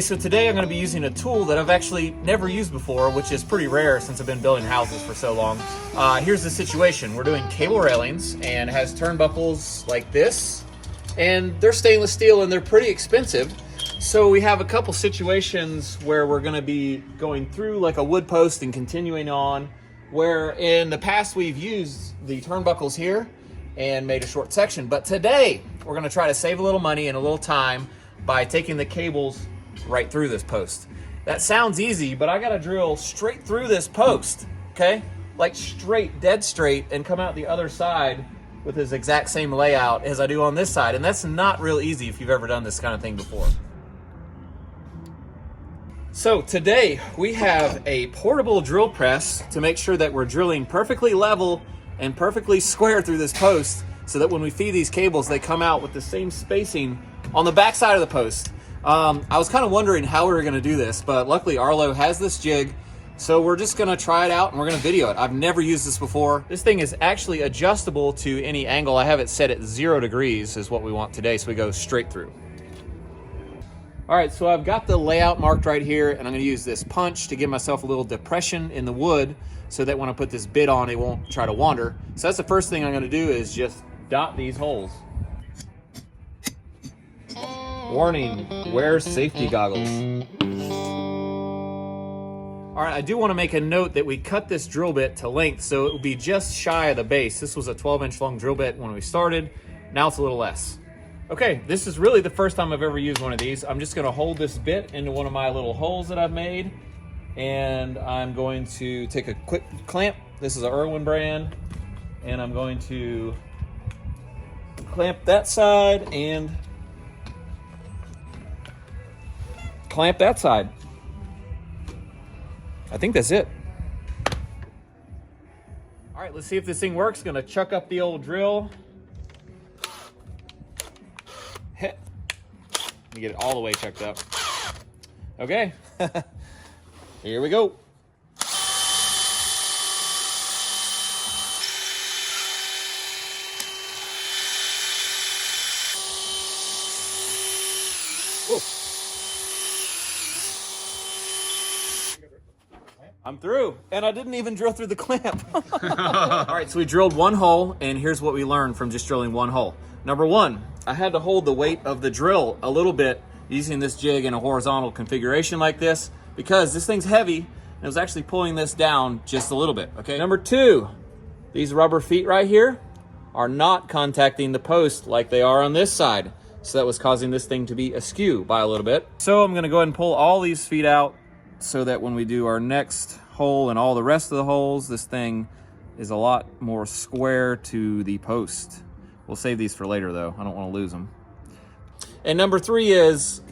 So today I'm going to be using a tool that I've actually never used before, which is pretty rare since I've been building houses for so long. Here's the situation. We're doing cable railings and it has turnbuckles like this, and they're stainless steel and they're pretty expensive. So we have a couple situations where we're going to be going through like a wood post and continuing on, where in the past we've used the turnbuckles here and made a short section. But today we're going to try to save a little money and a little time by taking the cables right through this post. That sounds easy, but I gotta drill straight through this post, okay? Like straight, dead straight, and come out the other side with this exact same layout as I do on this side. And that's not real easy if you've ever done this kind of thing before. So today we have a portable drill press to make sure that we're drilling perfectly level and perfectly square through this post, so that when we feed these cables, they come out with the same spacing on the back side of the post. I was kind of wondering how we were going to do this, but luckily Arlo has this jig, so we're just going to try it out and we're going to video it. I've never used this before. This thing is actually adjustable to any angle. I have it set at 0 degrees is what we want today, so we go straight through. All right, so I've got the layout marked right here, and I'm going to use this punch to give myself a little depression in the wood so that when I put this bit on, it won't try to wander. So that's the first thing I'm going to do, is just dot these holes. Warning, wear safety goggles. All right, I do want to make a note that we cut this drill bit to length, so it will be just shy of the base. This was a 12-inch long drill bit when we started. Now it's a little less. Okay, this is really the first time I've ever used one of these. I'm just gonna hold this bit into one of my little holes that I've made, and I'm going to take a quick clamp. This is an Irwin brand, and I'm going to clamp that side and clamp that side. I think that's it. All right, let's see if this thing works. Gonna chuck up the old drill. Hit. Let me get it all the way chucked up. Okay, here we go. Whoa. I'm through, and I didn't even drill through the clamp. All right, so we drilled one hole, and here's what we learned from just drilling one hole. Number one, I had to hold the weight of the drill a little bit using this jig in a horizontal configuration like this, because this thing's heavy, and it was actually pulling this down just a little bit, okay? Number two, these rubber feet right here are not contacting the post like they are on this side, so that was causing this thing to be askew by a little bit. So I'm gonna go ahead and pull all these feet out, so that when we do our next hole and all the rest of the holes, this thing is a lot more square to the post. We'll save these for later though, I don't want to lose them. And number three is,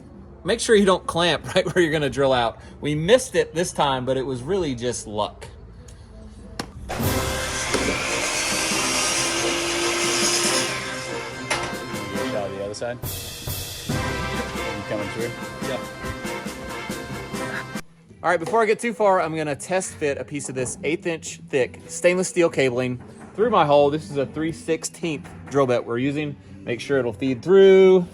make sure you don't clamp right where you're gonna drill out. We missed it this time, but it was really just luck. Shot the other side. Are you coming through? Yep. All right, before I get too far, I'm gonna test fit a piece of this 1/8 inch thick stainless steel cabling through my hole. This is a 3/16 drill bit we're using. Make sure it'll feed through.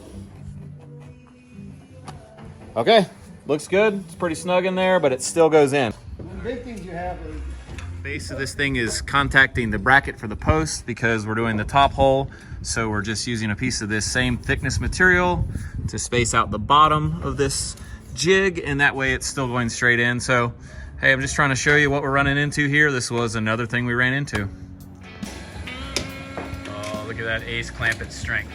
Okay, looks good. It's pretty snug in there, but it still goes in. The big things you have is Base of this thing is contacting the bracket for the post because we're doing the top hole. So we're just using a piece of this same thickness material to space out the bottom of this jig, and that way it's still going straight in. So, hey, I'm just trying to show you what we're running into here. This was another thing we ran into. Oh, look at that ace clamp at strength.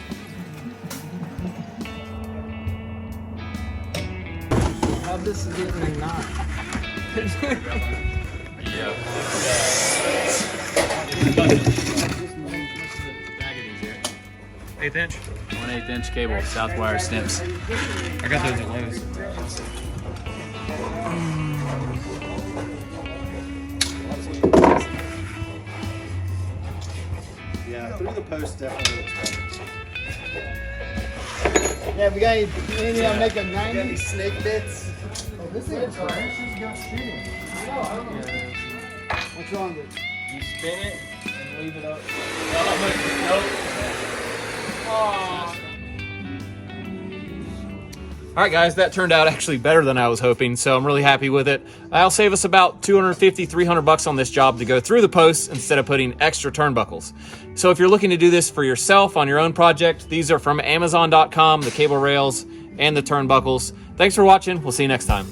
how this is getting a knot. Yeah. Bag of these here. 1/8 inch. 1/8 inch cable, south wire snips. I got those at Lowe's. Yeah, through the post definitely looks better. Yeah, we got anything I'll make a 90? Got any snake bits? Oh, this thing's fresh. This got shooting. What's wrong with it? You spin it and leave it up. Nope. All right, guys, that turned out actually better than I was hoping, so I'm really happy with it. I'll save us about $250, $300 on this job to go through the posts instead of putting extra turnbuckles. So if you're looking to do this for yourself on your own project, these are from Amazon.com, the cable rails and the turnbuckles. Thanks for watching. We'll see you next time.